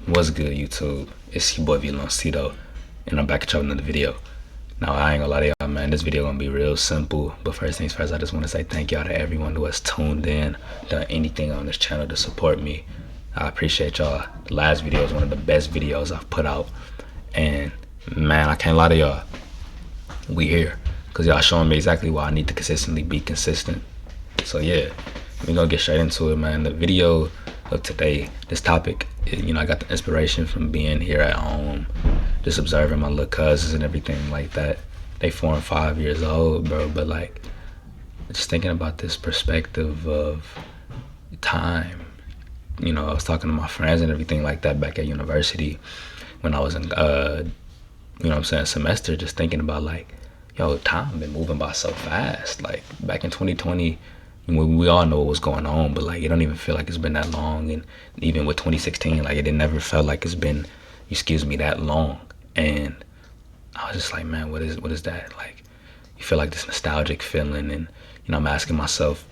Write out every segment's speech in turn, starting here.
What's good, YouTube? It's your boy Viloncito, and I'm back at y'all with another video. Now, I ain't gonna lie to y'all, man. This video gonna be real simple. But first things first, I just want to say thank y'all to everyone who has tuned in, done anything on this channel to support me. I appreciate y'all. The last video is one of the best videos I've put out, and man, I can't lie to y'all. We here because y'all showing me exactly why I need to consistently be consistent. So yeah, we're gonna get straight into it, man. The video of today, this topic, I got the inspiration from being here at home, just observing my little cousins and everything like that. They 4 and 5 years old, bro, but like just thinking about this perspective of time. I was talking to my friends and everything like that back at university when I was in semester, just thinking about like, yo, time been moving by so fast. Like back in 2020, we all know what was going on, but like it don't even feel like it's been that long. And even with 2016, like it never felt like it's been, that long. And I was just like, man, what is that? Like, you feel like this nostalgic feeling, and I'm asking myself,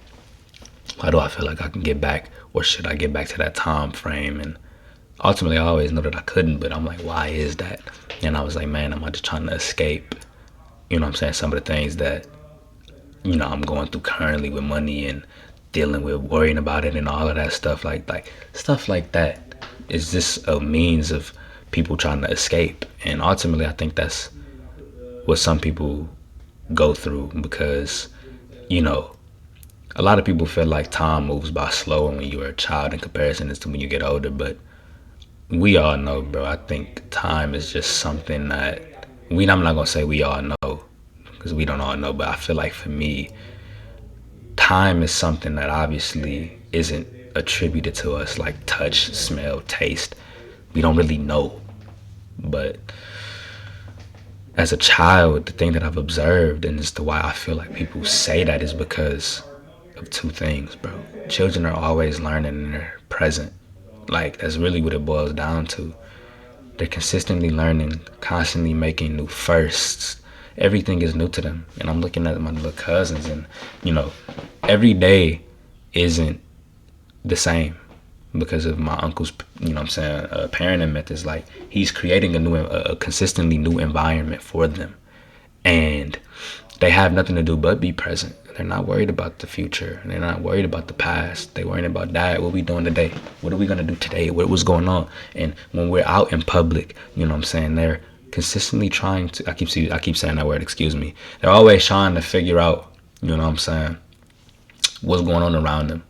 why do I feel like I can get back, or should I get back to that time frame? And ultimately, I always know that I couldn't, but I'm like, why is that? And I was like, man, am I just trying to escape? Some of the things that I'm going through currently with money and dealing with worrying about it and all of that stuff, like stuff like that. Is this a means of people trying to escape? And ultimately, I think that's what some people go through, because a lot of people feel like time moves by slower when you're a child in comparison to when you get older. But we all know, bro, I think time is just something that I'm not gonna say we all know, because we don't all know, but I feel like for me, time is something that obviously isn't attributed to us, like touch, smell, taste. We don't really know. But as a child, the thing that I've observed, and as to why I feel like people say that, is because of two things, bro. Children are always learning in their present. Like, that's really what it boils down to. They're consistently learning, constantly making new firsts. Everything is new to them. And I'm looking at my little cousins, and every day isn't the same because of my uncle's parenting methods. Like, he's creating a consistently new environment for them, and they have nothing to do but be present. They're not worried about the future. They're not worried about the past. They're worried about, Dad, what we doing today? What are we gonna do today? What's going on? And when we're out in public, they're consistently trying to, I keep saying that word, excuse me. They're always trying to figure out, what's going on around them.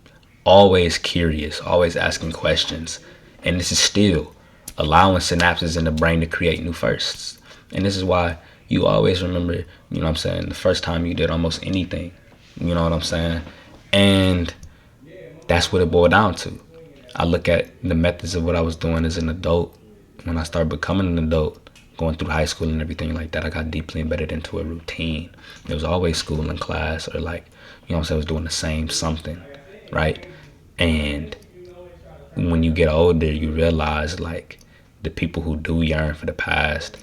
Always curious, always asking questions. And this is still allowing synapses in the brain to create new firsts. And this is why you always remember, the first time you did almost anything. And that's what it boiled down to. I look at the methods of what I was doing as an adult. When I started becoming an adult, going through high school and everything like that, I got deeply embedded into a routine. It was always school and class, or like, I was doing the same something, right? And when you get older, you realize, like, the people who do yearn for the past,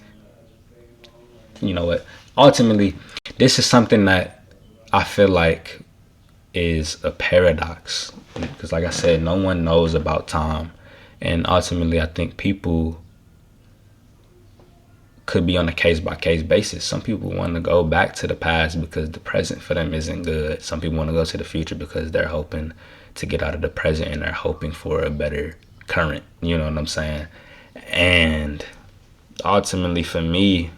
ultimately, this is something that I feel like is a paradox, because like I said, no one knows about time. And ultimately, I think people could be on a case-by-case basis. Some people want to go back to the past because the present for them isn't good. Some people want to go to the future because they're hoping to get out of the present, and they're hoping for a better current. You know what I'm saying? And ultimately, for me,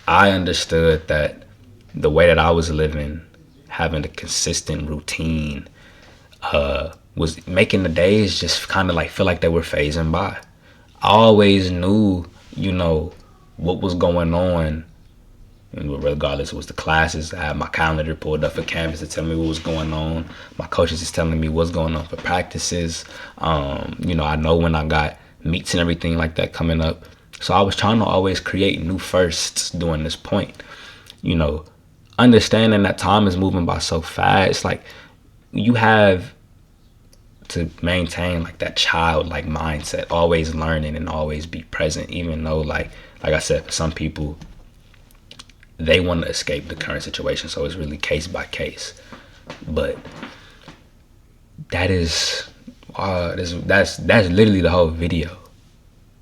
I understood that the way that I was living, having a consistent routine, was making the days just kind of like feel like they were phasing by. I always knew, what was going on, and regardless, it was the classes. I had my calendar pulled up for Canvas to tell me what was going on. My coaches is telling me what's going on for practices. I know when I got meets and everything like that coming up. So I was trying to always create new firsts during this point. Understanding that time is moving by so fast, like, you have to maintain like that childlike mindset, always learning and always be present, even though like I said, for some people, they want to escape the current situation, so it's really case by case. But that is That's literally the whole video.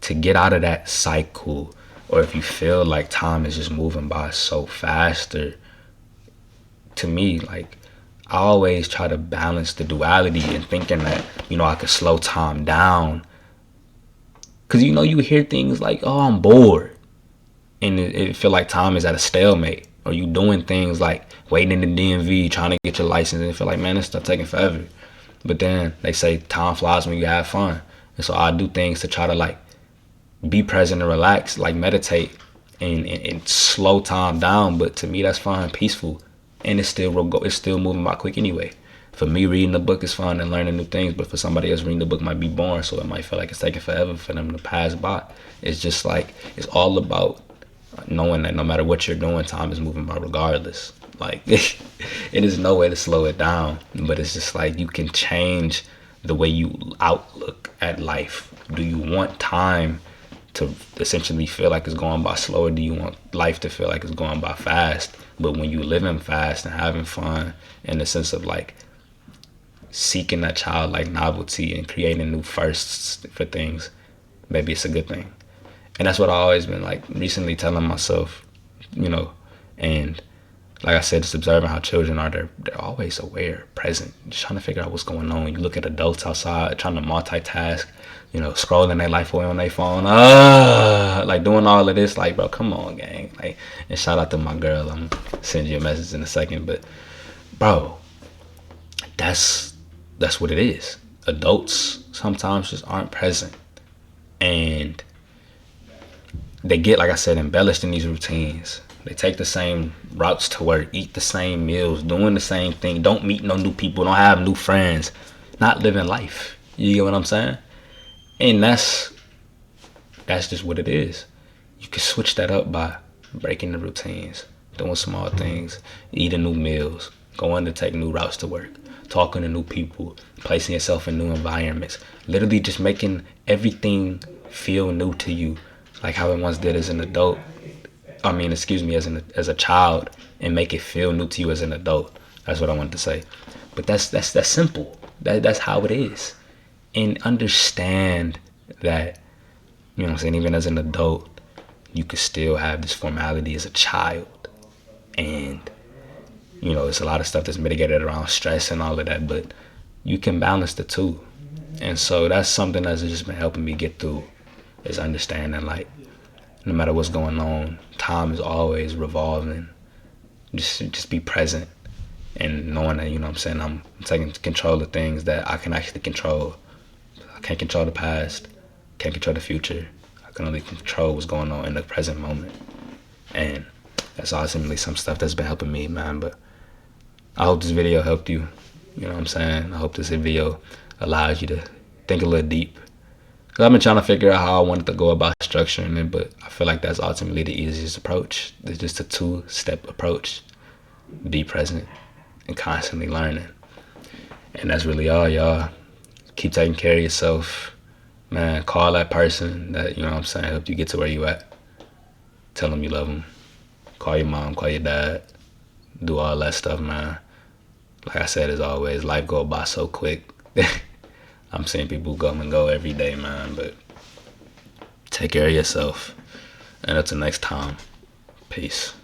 To get out of that cycle, or if you feel like time is just moving by so faster, to me, like, I always try to balance the duality and thinking that, I could slow time down. Cause you hear things like, oh, I'm bored. And it feel like time is at a stalemate. Or you doing things like waiting in the DMV, trying to get your license, and it feel like, man, this stuff taking forever. But then they say time flies when you have fun. And so I do things to try to like be present and relax, like meditate and slow time down. But to me, that's fun and peaceful. And it's still moving by quick anyway. For me, reading the book is fun and learning new things, but for somebody else, reading the book might be boring, so it might feel like it's taking forever for them to pass by. It's just like, it's all about knowing that no matter what you're doing, time is moving by regardless. Like, it is no way to slow it down, but it's just like you can change the way you outlook at life. Do you want time to essentially feel like it's going by slow, or do you want life to feel like it's going by fast? But when you living fast and having fun in the sense of like seeking that childlike novelty and creating new firsts for things, maybe it's a good thing. And that's what I always been like recently telling myself, and like I said, just observing how children are, they're always aware, present, just trying to figure out what's going on. You look at adults outside trying to multitask, scrolling their life away on their phone, like doing all of this, like, bro, come on, gang. Like, and shout out to my girl, I'm gonna send you a message in a second, but bro, that's what it is. Adults sometimes just aren't present, and they get, like I said, embellished in these routines. They take the same routes to work, eat the same meals, doing the same thing, don't meet no new people, don't have new friends, not living life. You get what I'm saying? And that's just what it is. You can switch that up by breaking the routines, doing small things, eating new meals, going to take new routes to work, talking to new people, placing yourself in new environments, literally just making everything feel new to you, like how it once did as an adult. As a child, and make it feel new to you as an adult. That's what I wanted to say. But that's simple. That's how it is. And understand that, even as an adult, you could still have this formality as a child. And, it's a lot of stuff that's mitigated around stress and all of that, but you can balance the two. And so that's something that's just been helping me get through, is understanding, like, no matter what's going on, time is always revolving. Just be present, and knowing that, I'm taking control of things that I can actually control. I can't control the past, can't control the future. I can only control what's going on in the present moment. And that's ultimately some stuff that's been helping me, man. But I hope this video helped you. I hope this video allows you to think a little deep. Cause I've been trying to figure out how I wanted to go about structuring it, but I feel like that's ultimately the easiest approach. It's just a 2-step approach. Be present and constantly learning. And that's really all, y'all. Keep taking care of yourself. Man, call that person that, helped you get to where you at. Tell them you love them. Call your mom, call your dad. Do all that stuff, man. Like I said, as always, life go by so quick. I'm seeing people come and go every day, man, but take care of yourself. And until next time, peace.